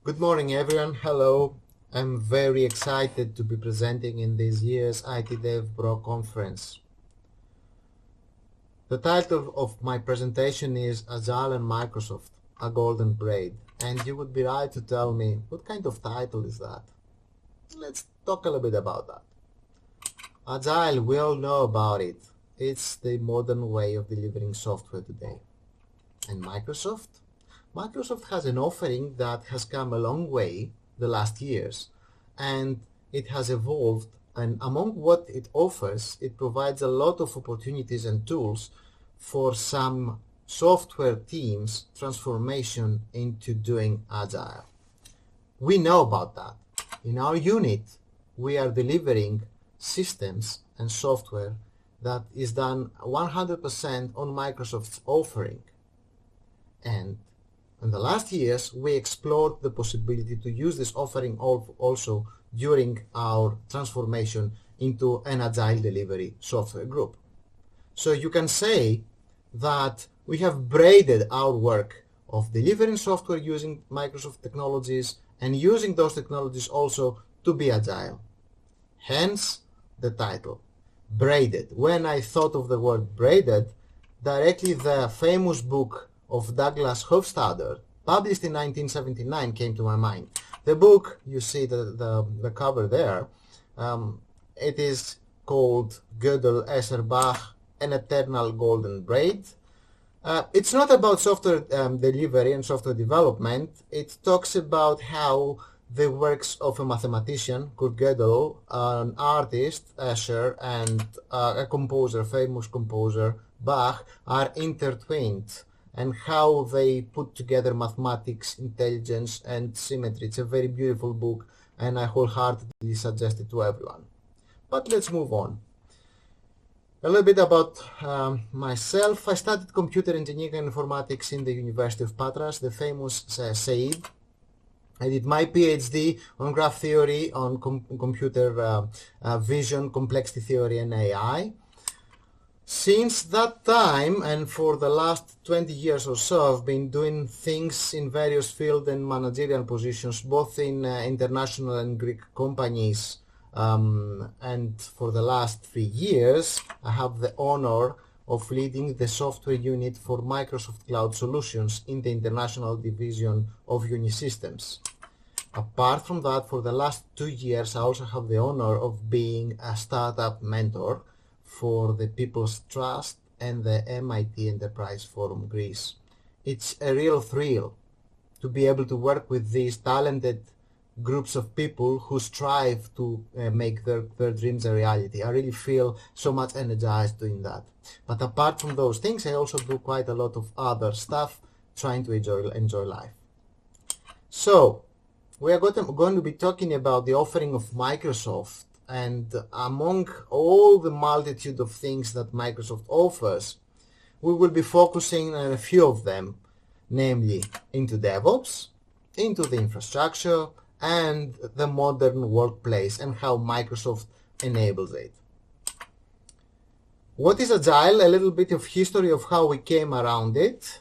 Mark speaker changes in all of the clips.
Speaker 1: Good morning, everyone. Hello. I'm very excited to be presenting in this year's IT Dev Pro conference. The title of my presentation is Agile and Microsoft, a Golden Braid. And you would be right to tell me, what kind of title is that? Let's talk a little bit about that. Agile, we all know about it. It's the modern way of delivering software today. And Microsoft? Microsoft has an offering that has come a long way the last years, and it has evolved, and among what it offers, it provides a lot of opportunities and tools for some software teams transformation into doing Agile. We know about that. In our unit, we are delivering systems and software that is done 100% on Microsoft's offering. And in the last years, we explored the possibility to use this offering also during our transformation into an Agile delivery software group. So you can say that we have braided our work of delivering software using Microsoft technologies and using those technologies also to be Agile. Hence the title, Braided. When I thought of the word braided, directly the famous book of Douglas Hofstadter, published in 1979, came to my mind. The book, you see the cover there, it is called Gödel Esserbach, An Eternal Golden Braid. It's not about software delivery and software development. It talks about how the works of a mathematician, Kurt Gödel, an artist, Escher, and a composer, famous composer, Bach, are intertwined, and how they put together mathematics, intelligence, and symmetry. It's a very beautiful book, and I wholeheartedly suggest it to everyone. But let's move on. A little bit about myself. I studied computer engineering and informatics in the University of Patras, the famous SAID. I did my PhD on graph theory, on computer vision, complexity theory, and AI. Since that time, and for the last 20 years or so, I've been doing things in various field and managerial positions, both in international and Greek companies. And for the last 3 years, I have the honor of leading the software unit for Microsoft Cloud Solutions in the international division of Unisystems. Apart from that, for the last 2 years, I also have the honor of being a startup mentor for the People's Trust and the MIT Enterprise Forum Greece. It's a real thrill to be able to work with these talented groups of people who strive to make their dreams a reality. I really feel so much energized doing that. But apart from those things, I also do quite a lot of other stuff trying to enjoy life. So, we are going to be talking about the offering of Microsoft, and among all the multitude of things that Microsoft offers, we will be focusing on a few of them, namely into DevOps, into the infrastructure, and the modern workplace and how Microsoft enables it. What is Agile? A little bit of history of how we came around it.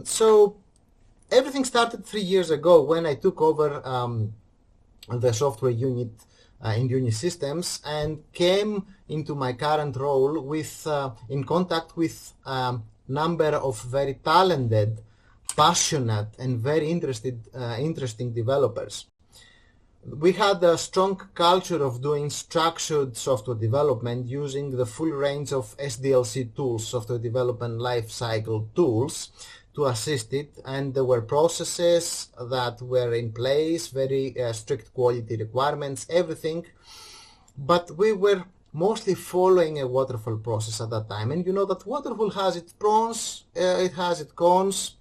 Speaker 1: So everything started 3 years ago when I took over the software unit in Unisystems and came into my current role with in contact with a number of very talented, passionate, and very interesting developers. We had a strong culture of doing structured software development using the full range of SDLC tools, software development lifecycle tools, to assist it, and there were processes that were in place, very strict quality requirements, everything, but we were mostly following a waterfall process at that time. And you know that waterfall has its pros, it has its cons.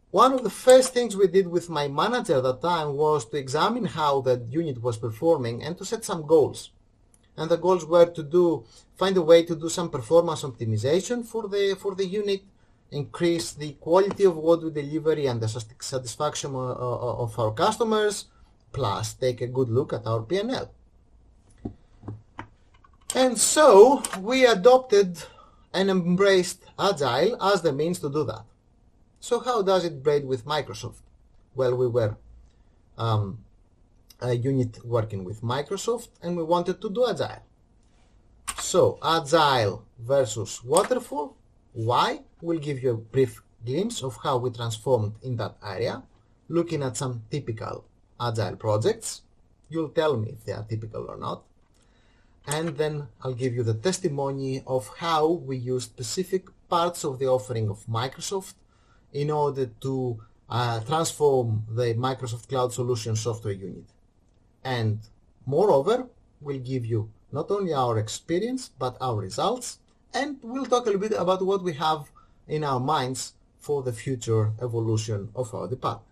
Speaker 1: One of the first things we did with my manager at that time was to examine how the unit was performing and to set some goals. And the goals were to find a way to do some performance optimization for the unit, increase the quality of what we deliver and the satisfaction of our customers, plus take a good look at our P&L. And so we adopted and embraced Agile as the means to do that. So how does it braid with Microsoft? Well, we were a unit working with Microsoft, and we wanted to do Agile. So Agile versus Waterfall. Why? We'll give you a brief glimpse of how we transformed in that area, looking at some typical Agile projects. You'll tell me if they are typical or not. And then I'll give you the testimony of how we use specific parts of the offering of Microsoft in order to transform the Microsoft Cloud Solution software unit. And moreover, we'll give you not only our experience, but our results, and we'll talk a little bit about what we have in our minds for the future evolution of our department.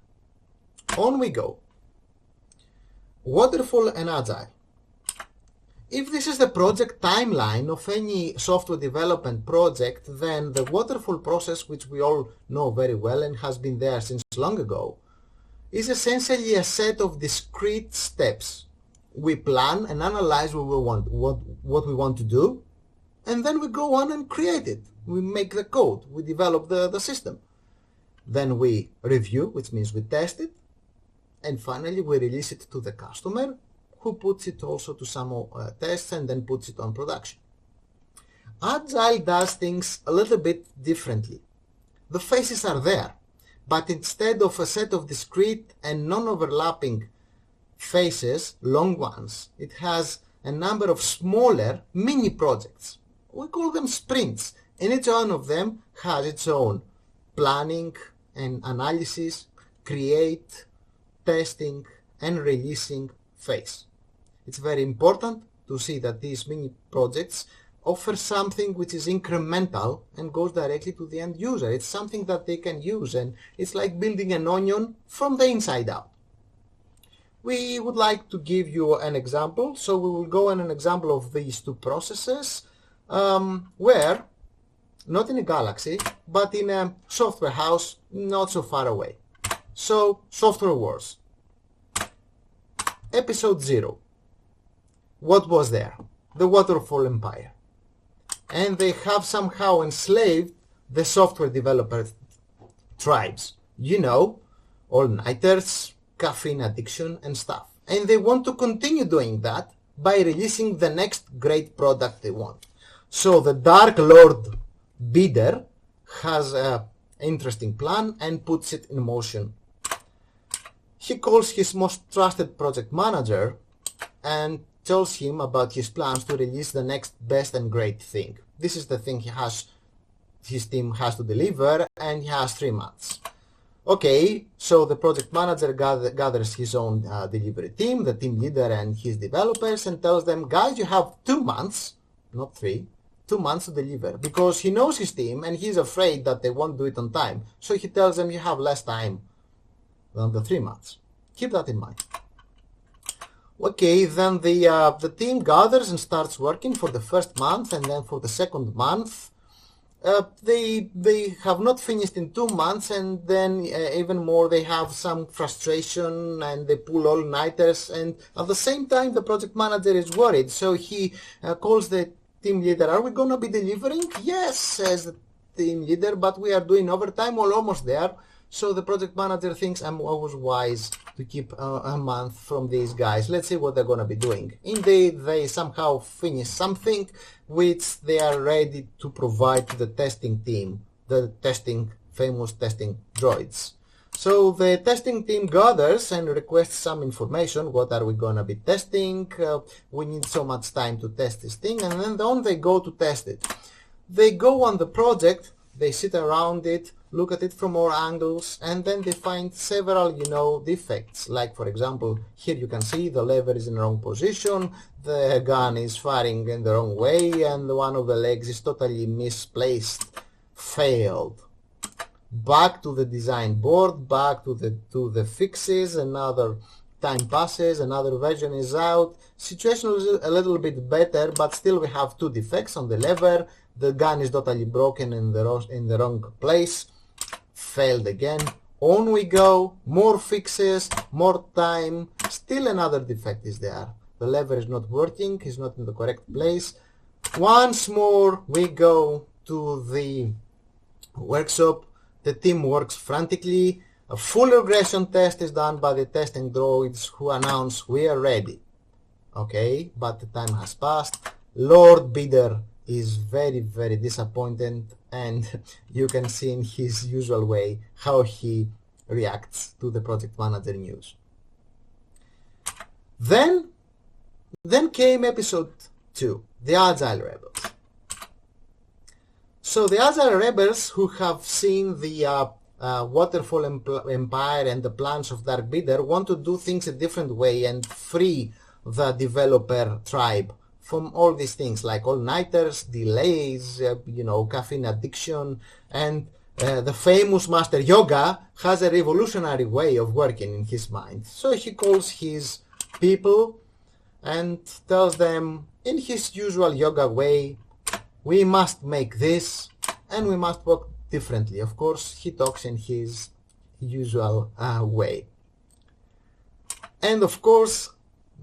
Speaker 1: On we go. Waterfall and Agile. If this is the project timeline of any software development project, then the waterfall process, which we all know very well and has been there since long ago, is essentially a set of discrete steps. We plan and analyze what we want to do, and then we go on and create it. We make the code, we develop the system. Then we review, which means we test it, and finally we release it to the customer, who puts it also to some tests and then puts it on production. Agile does things a little bit differently. The phases are there, but instead of a set of discrete and non-overlapping phases, long ones, it has a number of smaller mini projects. We call them sprints, and each one of them has its own planning and analysis, create, testing, and releasing phase. It's very important to see that these mini projects offer something which is incremental and goes directly to the end user. It's something that they can use, and it's like building an onion from the inside out. We would like to give you an example, so we will go on an example of these two processes where, not in a galaxy, but in a software house not so far away. So, Software Wars. Episode 0. What was there? The Waterfall Empire. And they have somehow enslaved the software developer tribes. You know, all-nighters, caffeine addiction and stuff. And they want to continue doing that by releasing the next great product they want. So the Dark Lord bidder has an interesting plan and puts it in motion. He calls his most trusted project manager and tells him about his plans to release the next best and great thing. This is the thing his team has to deliver, and he has 3 months. Okay, so the project manager gathers his own delivery team, the team leader and his developers, and tells them, guys, you have 2 months, not 3, 2 months to deliver, because he knows his team and he's afraid that they won't do it on time. So he tells them you have less time than the 3 months. Keep that in mind. Okay, then the team gathers and starts working for the first month, and then for the second month they have not finished in 2 months, and then even more they have some frustration and they pull all-nighters, and at the same time the project manager is worried, so he calls the team leader. Are we going to be delivering? Yes, says the team leader, but we are doing overtime, we're almost there. So the project manager thinks I was wise to keep a month from these guys. Let's see what they're going to be doing. Indeed, they somehow finish something which they are ready to provide to the testing team, the famous testing droids. So the testing team gathers and requests some information. What are we going to be testing? We need so much time to test this thing, and then on they go to test it. They go on the project, they sit around it, look at it from all angles, and then they find several, defects. Like, for example, here you can see the lever is in the wrong position, the gun is firing in the wrong way, and one of the legs is totally misplaced. Failed. Back to the design board, back to the fixes, another time passes, another version is out. Situation is a little bit better, but still we have 2 defects on the lever. The gun is totally broken in the wrong place. Failed again. On we go. More fixes, more time. Still another defect is there. The lever is not working, is not in the correct place. Once more we go to the workshop. The team works frantically. A full regression test is done by the testing droids who announce we are ready. Okay, but the time has passed. Lord Bidder is very, very disappointed, and you can see in his usual way how he reacts to the project manager news. Then came episode 2, the Agile Rebels. So the Agile Rebels, who have seen the Waterfall Empire and the plans of Dark Bidder, want to do things a different way and free the developer tribe from all these things like all-nighters, delays, caffeine addiction, and the famous Master Yoga has a revolutionary way of working in his mind. So he calls his people and tells them in his usual yoga way, we must make this and we must work differently. Of course, he talks in his usual way. And of course,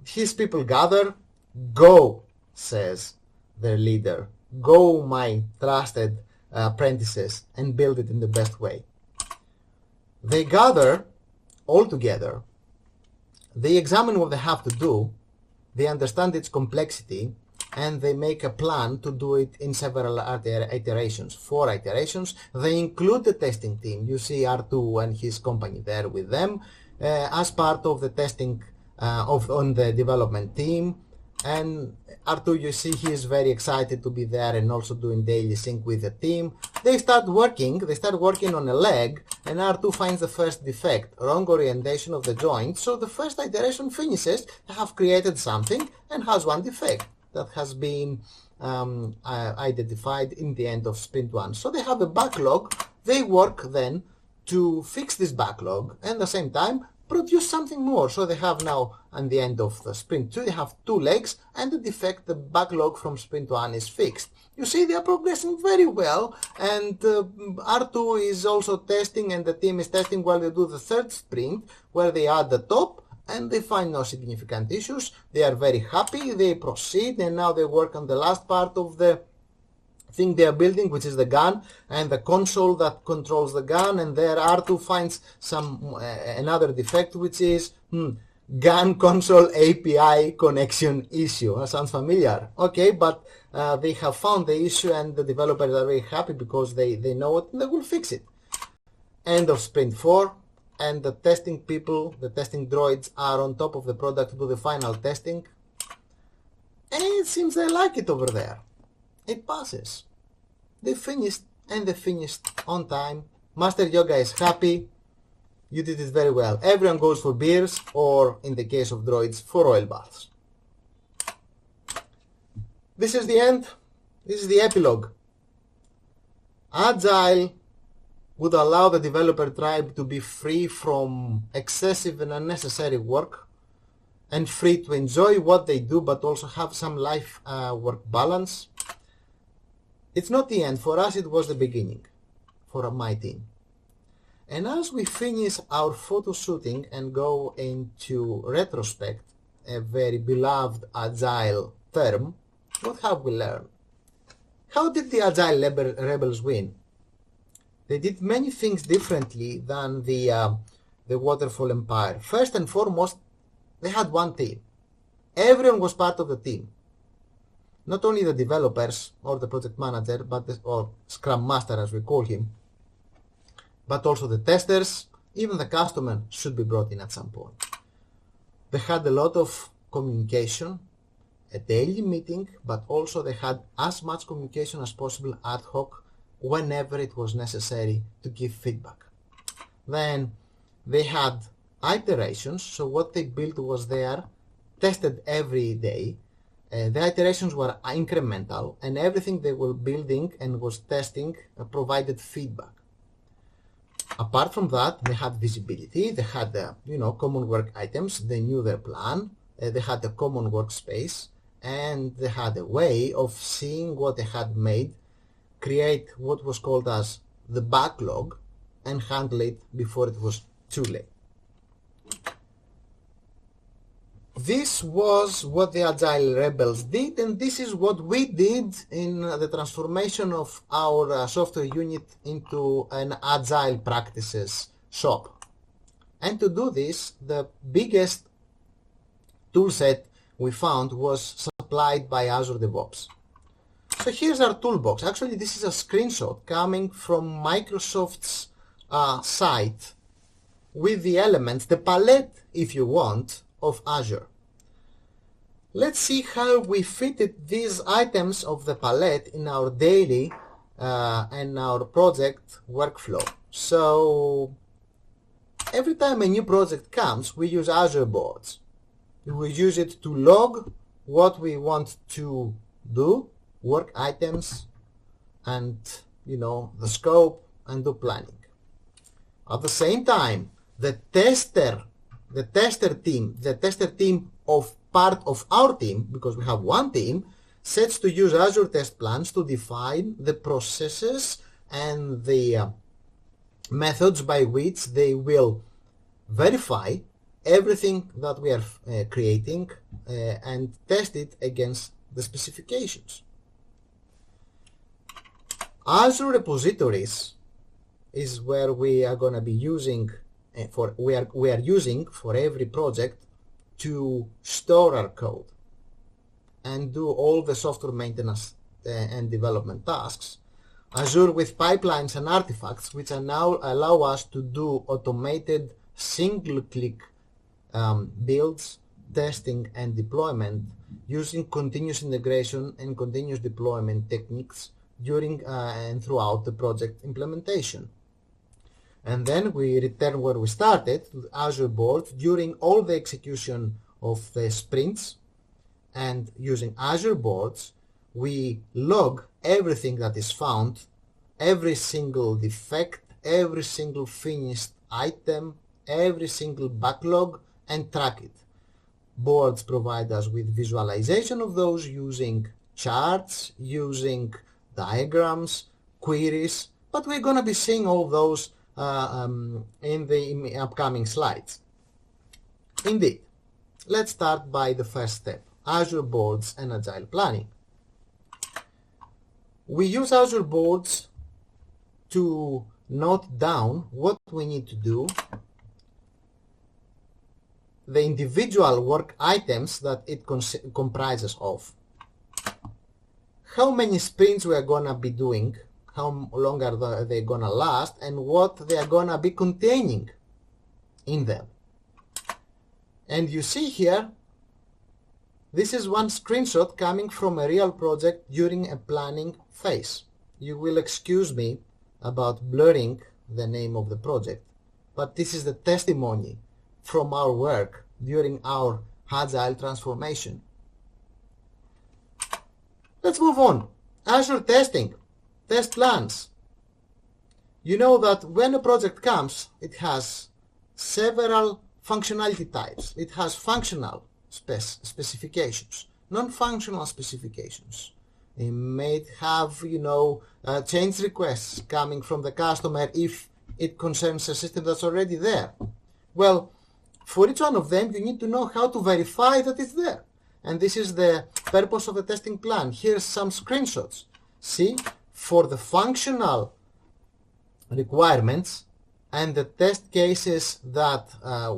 Speaker 1: his people gather. Go, says their leader. Go, my trusted apprentices, and build it in the best way. They gather all together. They examine what they have to do. They understand its complexity, and they make a plan to do it in several iterations, 4 iterations. They include the testing team. You see R2 and his company there with them as part of the testing on the development team. And R2, you see, he is very excited to be there and also doing daily sync with the team. They start working on a leg, and R2 finds the first defect, wrong orientation of the joint. So the first iteration finishes, they have created something and has one defect that has been identified in the end of sprint 1. So they have a backlog. They work then to fix this backlog and at the same time produce something more. So they have now, at the end of the sprint 2, they have 2 legs, and the defect, the backlog from sprint 1 is fixed. You see, they are progressing very well, and R2 is also testing, and the team is testing while they do the 3rd sprint, where they add the top, and they find no significant issues. They are very happy, they proceed, and now they work on the last part of the thing they are building, which is the gun and the console that controls the gun, and there R2 finds another defect, which is gun console API connection issue. That sounds familiar. Okay, but they have found the issue, and the developers are very happy because they know it and they will fix it. End of sprint 4, and the testing people, the testing droids, are on top of the product to do the final testing, and it seems they like it over there. It passes. They finished, and they finished on time. Master Yoga is happy. You did it very well. Everyone goes for beers, or in the case of droids, for oil baths. This is the end. This is the epilogue. Agile would allow the developer tribe to be free from excessive and unnecessary work, and free to enjoy what they do, but also have some life-work balance. It's not the end. For us, it was the beginning, for my team. And as we finish our photo shooting and go into retrospect, a very beloved Agile term, what have we learned? How did the Agile rebels win? They did many things differently than the Waterfall Empire. First and foremost, they had one team. Everyone was part of the team. Not only the developers or the project manager, or Scrum Master as we call him, but also the testers, even the customer should be brought in at some point. They had a lot of communication, a daily meeting, but also they had as much communication as possible ad hoc whenever it was necessary to give feedback. Then they had iterations, so what they built was there, tested every day. The iterations were incremental, and everything they were building and was testing provided feedback. Apart from that, they had visibility, they had common work items, they knew their plan, they had a common workspace, and they had a way of seeing what they had made, create what was called as the backlog, and handle it before it was too late. This was what the Agile Rebels did, and this is what we did in the transformation of our software unit into an Agile practices shop. And to do this, the biggest toolset we found was supplied by Azure DevOps. So here's our toolbox. Actually, this is a screenshot coming from Microsoft's site with the elements, the palette, if you want, of Azure. Let's see how we fitted these items of the palette in our daily and our project workflow. So every time a new project comes, we use Azure boards. We use it to log what we want to do, work items, and the scope, and do planning. At the same time, the tester team of part of our team, because we have one team, sets to use Azure test plans to define the processes and the methods by which they will verify everything that we are creating and test it against the specifications. Azure repositories is where we are going to be using we are using for every project to store our code and do all the software maintenance and development tasks. Azure with pipelines and artifacts, which are now allow us to do automated single-click builds, testing, and deployment using continuous integration and continuous deployment techniques during and throughout the project implementation. And then we return where we started, to Azure boards, during all the execution of the sprints. And using Azure boards, we log everything that is found, every single defect, every single finished item, every single backlog, and track it. Boards provide us with visualization of those using charts, using diagrams, queries, but we're going to be seeing all those in the upcoming slides. Indeed, let's start by the first step, Azure boards and Agile planning. We use Azure boards to note down what we need to do, the individual work items that it comprises of, how many sprints we are going to be doing, how long are they going to last, and what they are going to be containing in them. And you see here, this is one screenshot coming from a real project during a planning phase. You will excuse me about blurring the name of the project, but this is the testimony from our work during our Agile transformation. Let's move on. Azure testing, test plans. You know that when a project comes, it has several functionality types. It has functional specifications, non-functional specifications. It may have, change requests coming from the customer if it concerns a system that's already there. Well, for each one of them, you need to know how to verify that it's there. And this is the purpose of the testing plan. Here's some screenshots. See, for the functional requirements and the test cases that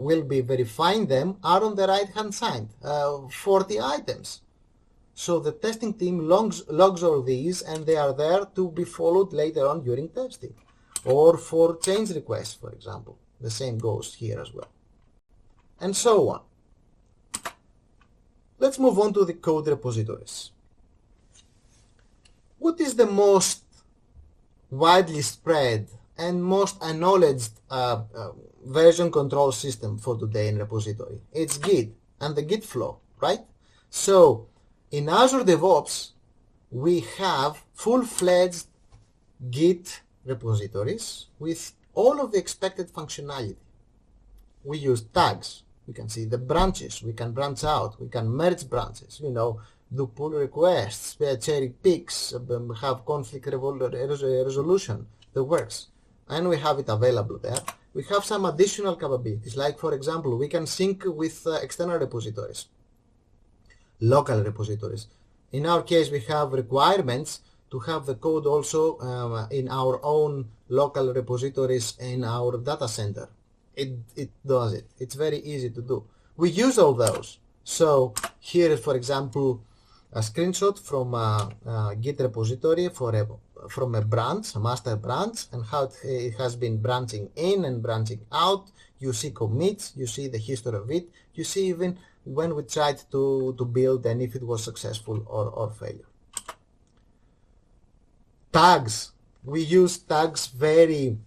Speaker 1: will be verifying them are on the right-hand side, 40 items. So the testing team logs all these, and they are there to be followed later on during testing. Or for change requests, for example. The same goes here as well. And so on. Let's move on to the code repositories. What is the most widely spread and most acknowledged version control system for today in repository? It's Git and the Git flow, right? So in Azure DevOps, we have full-fledged Git repositories with all of the expected functionality. We use tags. We can see the branches. We can branch out. We can merge branches. Do pull requests, cherry picks, have conflict resolution, the works. And we have it available there. We have some additional capabilities, like for example, we can sync with external repositories, local repositories. In our case, we have requirements to have the code also in our own local repositories in our data center. it does it. It's very easy to do. We use all those. So here is, for example, a screenshot from a Git repository from a branch, a master branch, and how it has been branching in and branching out. You see commits, you see the history of it, you see even when we tried to build and if it was successful or failure. Tags. We use tags very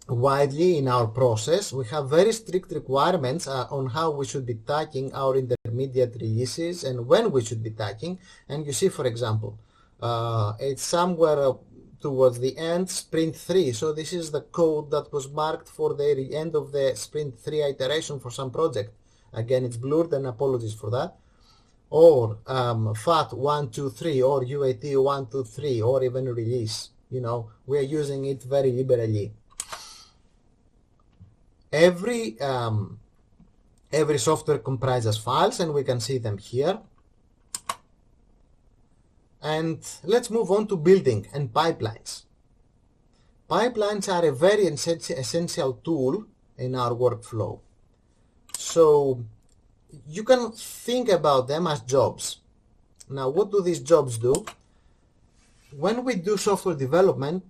Speaker 1: widely in our process. We have very strict requirements on how we should be tagging our intermediate releases and when we should be tagging. And you see, for example, it's somewhere towards the end, sprint 3. So this is the code that was marked for the end of the sprint 3 iteration for some project. Again, it's blurred, and apologies for that. Or FAT 1, 2, 3, or UAT 1, 2, 3, or even release. You know, we are using it very liberally. Every software comprises files, and we can see them here. And let's move on to building and pipelines. Pipelines are a very essential tool in our workflow. So you can think about them as jobs. Now, what do these jobs do? When we do software development,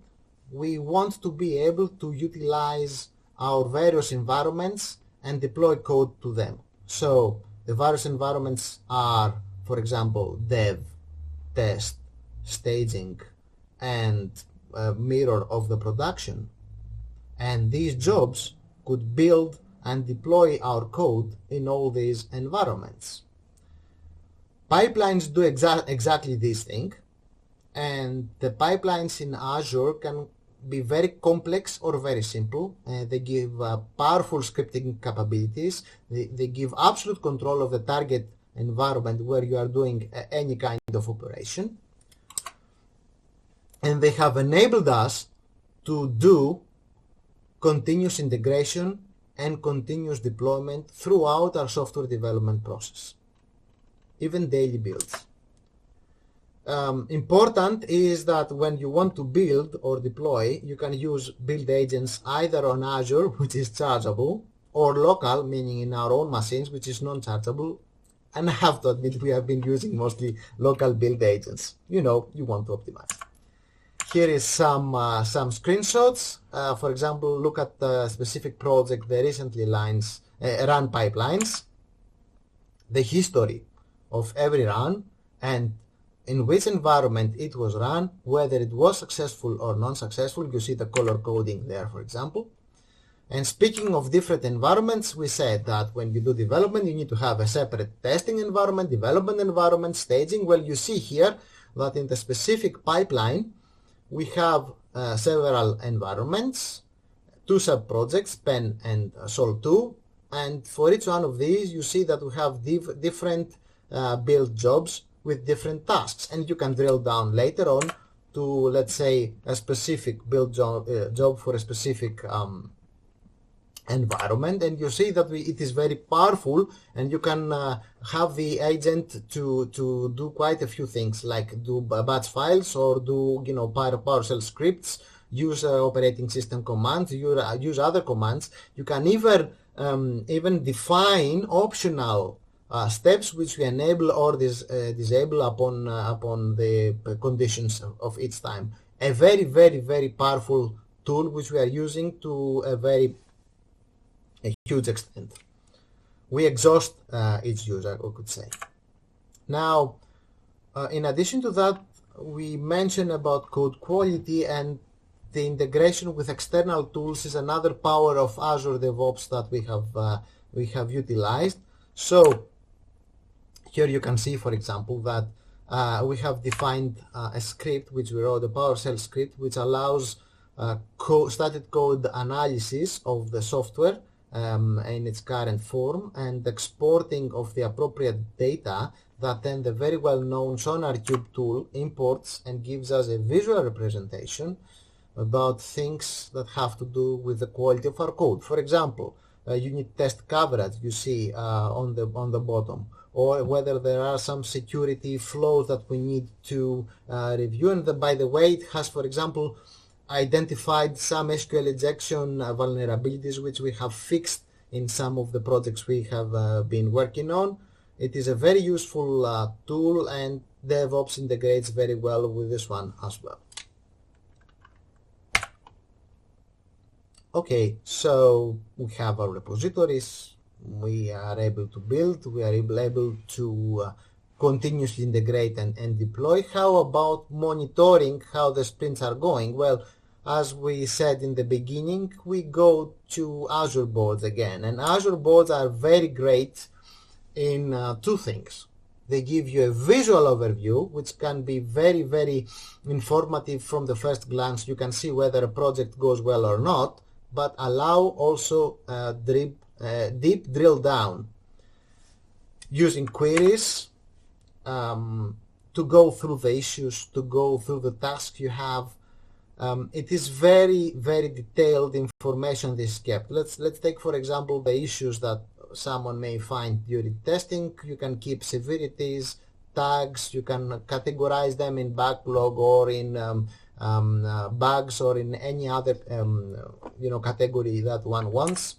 Speaker 1: we want to be able to utilize our various environments and deploy code to them. So the various environments are, for example, dev, test, staging, and mirror of the production. And these jobs could build and deploy our code in all these environments. Pipelines do exactly this thing, and the pipelines in Azure can be very complex or very simple. They give powerful scripting capabilities. They give absolute control of the target environment where you are doing any kind of operation. And they have enabled us to do continuous integration and continuous deployment throughout our software development process, even daily builds. Important is that when you want to build or deploy, you can use build agents either on Azure, which is chargeable, or local, meaning in our own machines, which is non-chargeable. And I have to admit, we have been using mostly local build agents. You know, you want to optimize. Here is some screenshots. For example, look at the specific project, the recently run pipelines, the history of every run, and in which environment it was run, whether it was successful or non-successful. You see the color coding there, for example. And speaking of different environments, we said that when you do development, you need to have a separate testing environment, development environment, staging. Well, you see here that in the specific pipeline, we have several environments, 2 sub-projects, PEN and Sol2. And for each one of these, you see that we have different build jobs with different tasks. And you can drill down later on to, let's say, a specific build job for a specific environment, and you see that it is very powerful, and you can have the agent to do quite a few things, like do batch files or do PowerShell scripts, use operating system commands, use other commands. You can even define optional steps which we enable or disable upon the conditions of each time. A very, very, very powerful tool which we are using to a huge extent. We exhaust each user, we could say. Now, in addition to that, we mentioned about code quality, and the integration with external tools is another power of Azure DevOps that we have utilized. So here you can see, for example, that we have defined a script which we wrote, a PowerShell script, which allows static code analysis of the software in its current form, and exporting of the appropriate data that then the very well-known SonarQube tool imports and gives us a visual representation about things that have to do with the quality of our code. For example, unit test coverage you see on the bottom, or whether there are some security flows that we need to review. And by the way, it has, for example, identified some SQL injection vulnerabilities which we have fixed in some of the projects we have been working on. It is a very useful tool, and DevOps integrates very well with this one as well. Okay, so we have our repositories, we are able to build, we are able to continuously integrate and deploy. How about monitoring how the sprints are going? Well, as we said in the beginning, we go to Azure boards again, and Azure boards are very great in two things. They give you a visual overview, which can be very, very informative from the first glance. You can see whether a project goes well or not, but allow also deep drill down using queries to go through the issues, to go through the tasks you have. It is very, very detailed information this is kept. Let's take, for example, the issues that someone may find during testing. You can keep severities, tags, you can categorize them in backlog or in bugs or in any other category that one wants.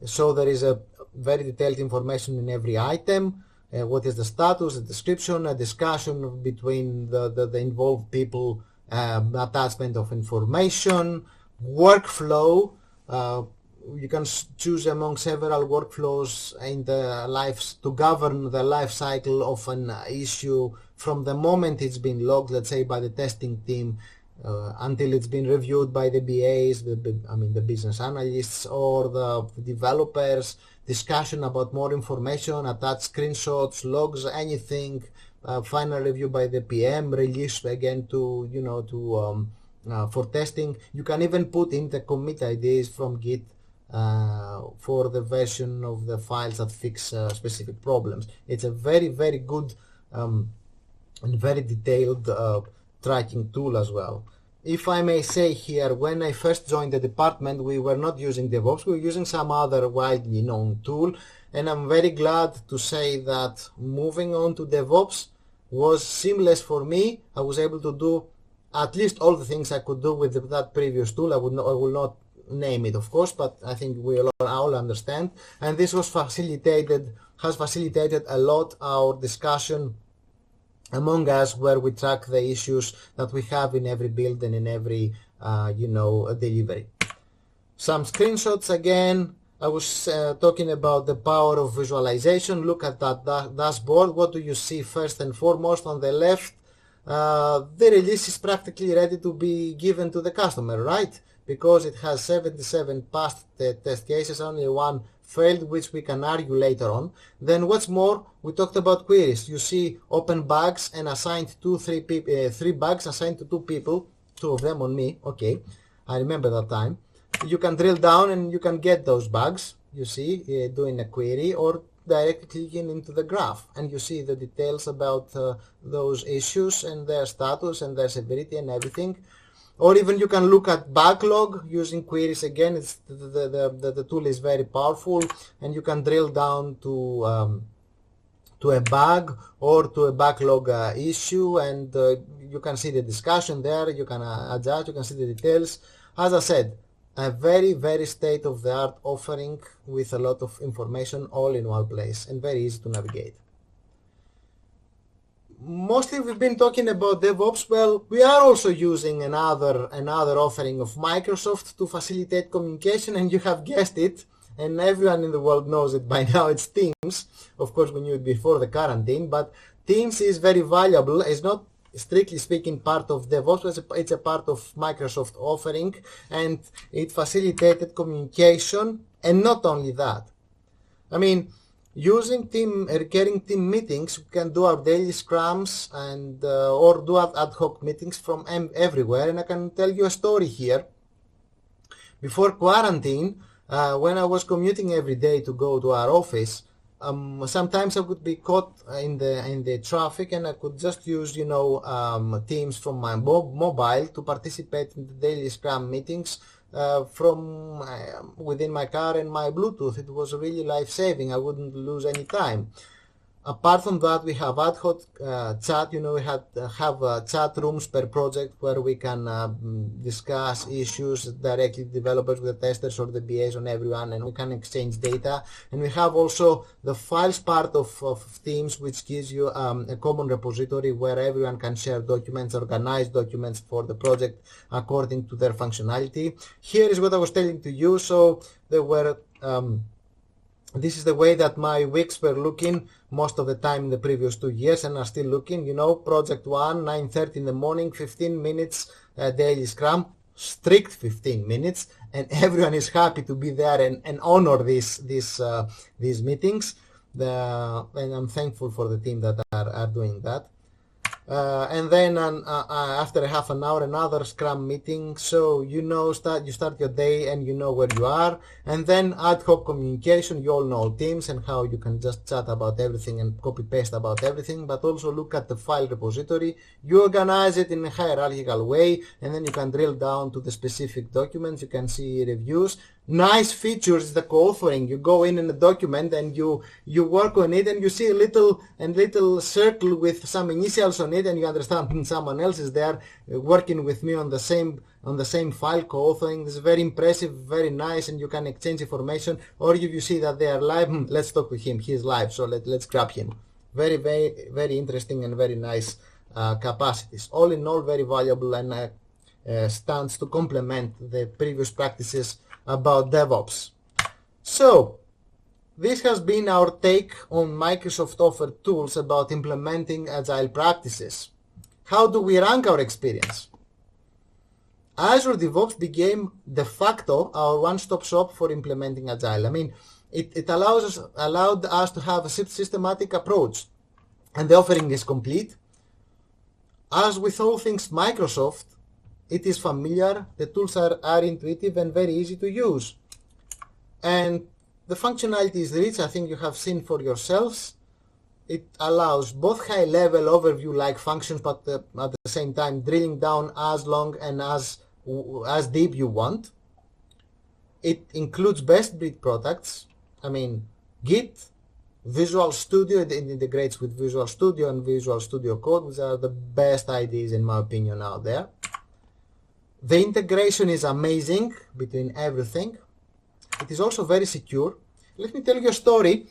Speaker 1: So there is a very detailed information in every item. What is the status, the description, a discussion between the involved people, attachment of information, workflow. You can choose among several workflows in the lives to govern the life cycle of an issue from the moment it's been logged, let's say by the testing team, until it's been reviewed by the BAs, the business analysts or the developers, discussion about more information, attach screenshots, logs, anything, final review by the PM, release again to for testing. You can even put in the commit IDs from Git for the version of the files that fix specific problems. It's a very, very good and very detailed tracking tool as well. If I may say here, when I first joined the department, we were not using DevOps, we were using some other widely known tool, and I'm very glad to say that moving on to DevOps was seamless for me. I was able to do at least all the things I could do with that previous tool. I will not name it, of course, but I think we all understand. And this has facilitated a lot our discussion among us, where we track the issues that we have in every build and in every delivery. Some screenshots again. I was talking about the power of visualization. Look at that dashboard. What do you see first and foremost on the left? The release is practically ready to be given to the customer, right? Because it has 77 passed test cases, only one failed, which we can argue later on. Then what's more, we talked about queries. You see open bugs and assigned three bugs assigned to two people, two of them on me. Okay, I remember that time. You can drill down and you can get those bugs, you see, doing a query, or directly clicking into the graph, and you see the details about those issues and their status and their severity and everything. Or even you can look at backlog using queries again. It's the tool is very powerful, and you can drill down to a bug or to a backlog issue, and you can see the discussion there. You can adjust, you can see the details. As I said, a very, very state-of-the-art offering with a lot of information all in one place and very easy to navigate. Mostly we've been talking about DevOps. Well, we are also using another offering of Microsoft to facilitate communication, and you have guessed it, and everyone in the world knows it by now. It's Teams. Of course, we knew it before the quarantine, but Teams is very valuable. It's not strictly speaking part of DevOps, but it's a part of Microsoft offering, and it facilitated communication. And not only that, I mean, using recurring team meetings, we can do our daily scrums and or do ad hoc meetings from everywhere. And I can tell you a story here. Before quarantine, when I was commuting every day to go to our office, sometimes I would be caught in the traffic, and I could just use Teams from my mobile to participate in the daily scrum meetings from within my car and my Bluetooth. It was really life-saving. I wouldn't lose any time. Apart from that, we have ad hoc chat. We have chat rooms per project where we can discuss issues directly with developers, with the testers or the BAs, on everyone, and we can exchange data. And we have also the files part of Teams, which gives you a common repository where everyone can share documents, organize documents for the project according to their functionality. Here is what I was telling to you. So there were this is the way that my weeks were looking most of the time in the previous 2 years, and are still looking. Project 1, 9:30 in the morning, 15 minutes daily scrum, strict 15 minutes, and everyone is happy to be there and honor these meetings. And I'm thankful for the team that are doing that. And then after half an hour, another scrum meeting. So you start your day and you know where you are. And then ad hoc communication. You all know Teams and how you can just chat about everything and copy paste about everything, but also look at the file repository. You organize it in a hierarchical way, and then you can drill down to the specific documents. You can see reviews. Nice features is the co-authoring. You go in a document and you work on it, and you see a little circle with some initials on it, and you understand someone else is there working with me on the same file, co-authoring. This is very impressive, very nice, and you can exchange information. Or if you see that they are live, let's talk to him. He's live, so let's grab him. Very, very, very interesting and very nice capacities. All in all, very valuable, and stands to complement the previous practices about DevOps. So this has been our take on Microsoft offered tools about implementing Agile practices. How do we rank our experience? Azure DevOps became de facto our one-stop shop for implementing Agile. I mean, it allowed us to have a systematic approach, and the offering is complete. As with all things Microsoft, it is familiar, the tools are intuitive and very easy to use. And the functionality is rich. I think you have seen for yourselves. It allows both high-level overview-like functions, but at the same time drilling down as long and as deep you want. It includes best-breed products. I mean, Git, Visual Studio, it integrates with Visual Studio and Visual Studio Code, which are the best ideas in my opinion out there. The integration is amazing between everything. It is also very secure. Let me tell you a story.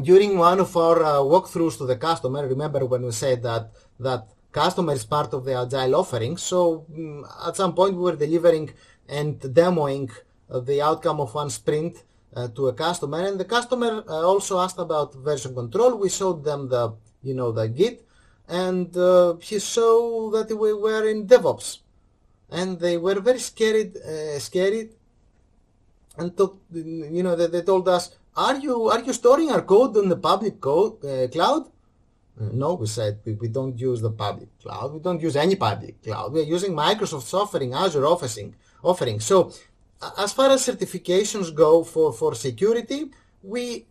Speaker 1: During one of our walkthroughs to the customer, remember when we said that customer is part of the Agile offering, so at some point we were delivering and demoing the outcome of one sprint to a customer, and the customer also asked about version control. We showed them the Git, and he saw that we were in DevOps. And they were very scared, and they told us, "Are you storing our code on the public cloud?" No, we said we don't use the public cloud. We don't use any public cloud. We are using Microsoft's offering, Azure offering. So, as far as certifications go for security, we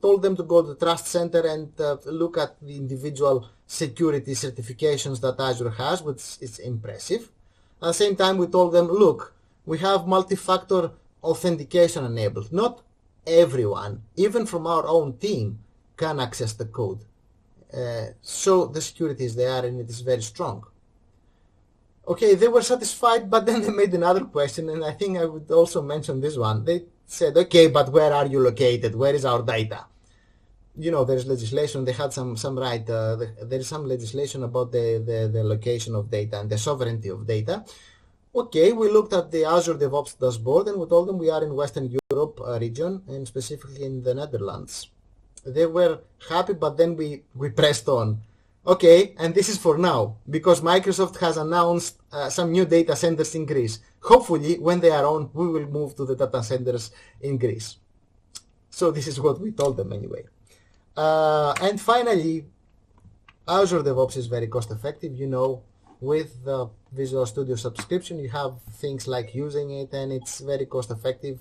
Speaker 1: told them to go to the Trust Center and look at the individual security certifications that Azure has, which is impressive. At the same time, we told them, look, we have multi-factor authentication enabled. Not everyone, even from our own team, can access the code. So the security is there and it is very strong. Okay, they were satisfied, but then they made another question, and I think I would also mention this one. They said, okay, but where are you located? Where is our data? There's legislation. They had some right. There is some legislation about the location of data and the sovereignty of data. Okay, we looked at the Azure DevOps dashboard, and we told them we are in Western Europe region, and specifically in the Netherlands. They were happy, but then we pressed on. Okay, and this is for now, because Microsoft has announced some new data centers in Greece. Hopefully, when they are on, we will move to the data centers in Greece. So this is what we told them anyway. And finally, Azure DevOps is very cost effective. With the Visual Studio subscription, you have things like using it, and it's very cost effective.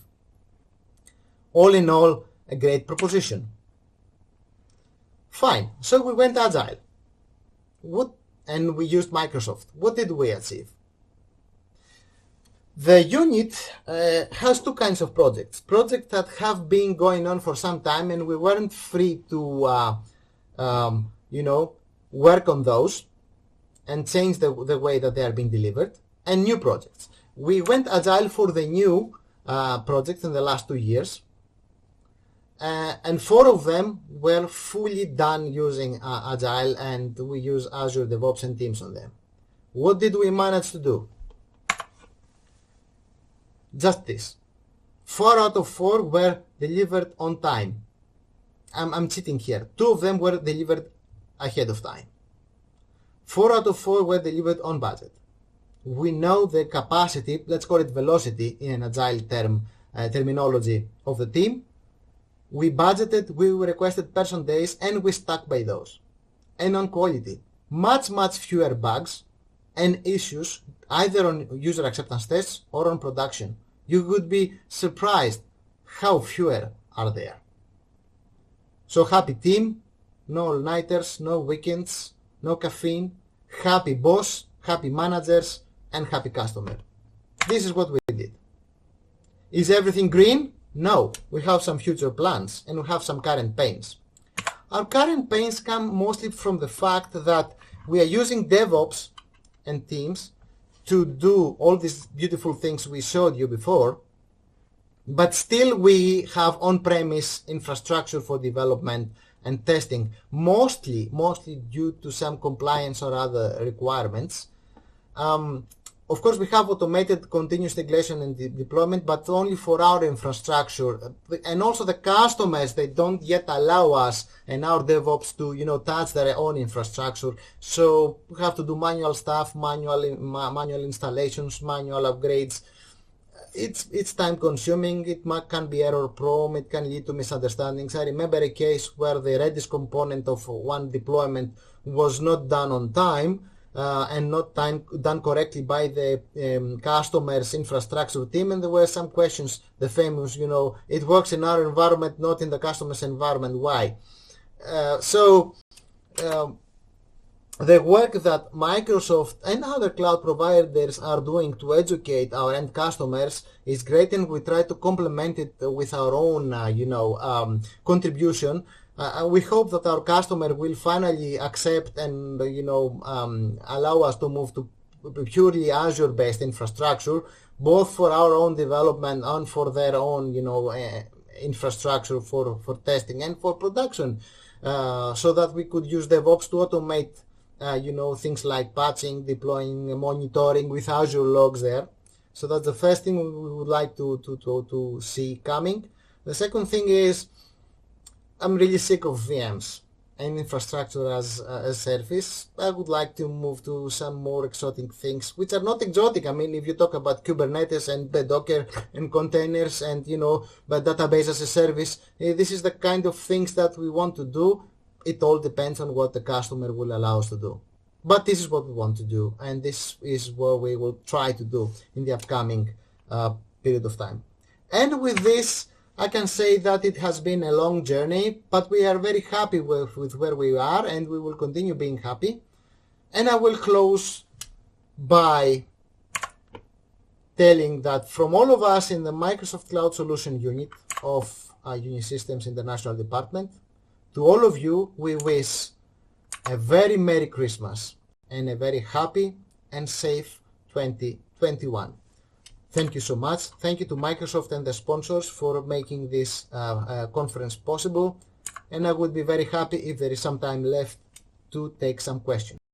Speaker 1: All in all, a great proposition. Fine, so we went Agile. And we used Microsoft. What did we achieve? The unit has two kinds of projects. Projects that have been going on for some time and we weren't free to, work on those and change the way that they are being delivered, and new projects. We went agile for the new projects in the last 2 years, and 4 of them were fully done using agile, and we use Azure DevOps and Teams on them. What did we manage to do? Just this. 4 out of 4 were delivered on time. I'm cheating here. 2 of them were delivered ahead of time. 4 out of 4 were delivered on budget. We know the capacity, let's call it velocity in an agile terminology of the team. We budgeted, we requested person days, and we stuck by those. And on quality, much fewer bugs and issues either on user acceptance tests or on production. You would be surprised how fewer are there. So happy team, no all-nighters, no weekends, no caffeine, happy boss, happy managers, and happy customer. This is what we did. Is everything green? No, we have some future plans and we have some current pains. Our current pains come mostly from the fact that we are using DevOps and Teams to do all these beautiful things we showed you before, but still we have on-premise infrastructure for development and testing, mostly due to some compliance or other requirements. Of course, we have automated continuous integration and deployment, but only for our infrastructure. And also the customers, they don't yet allow us and our DevOps to, touch their own infrastructure. So we have to do manual stuff, manual installations, manual upgrades. It's time consuming. It can be error prone. It can lead to misunderstandings. I remember a case where the Redis component of one deployment was not done on time. And not done correctly by the customer's infrastructure team, and there were some questions, the famous, it works in our environment, not in the customer's environment, why? So the work that Microsoft and other cloud providers are doing to educate our end customers is great, and we try to complement it with our own, contribution. We hope that our customer will finally accept and allow us to move to purely Azure-based infrastructure, both for our own development and for their own infrastructure for testing and for production, so that we could use DevOps to automate things like patching, deploying, monitoring with Azure logs there. So that's the first thing we would like to see coming. The second thing is, I'm really sick of VMs and infrastructure as a service. I would like to move to some more exotic things, which are not exotic. I mean, if you talk about Kubernetes and Docker and containers and, but database as a service, this is the kind of things that we want to do. It all depends on what the customer will allow us to do. But this is what we want to do, and this is what we will try to do in the upcoming period of time. And with this, I can say that it has been a long journey, but we are very happy with where we are, and we will continue being happy. And I will close by telling that from all of us in the Microsoft Cloud Solution Unit of Unisystems International Department, to all of you, we wish a very Merry Christmas and a very happy and safe 2021. Thank you so much. Thank you to Microsoft and the sponsors for making this conference possible. And I would be very happy if there is some time left to take some questions.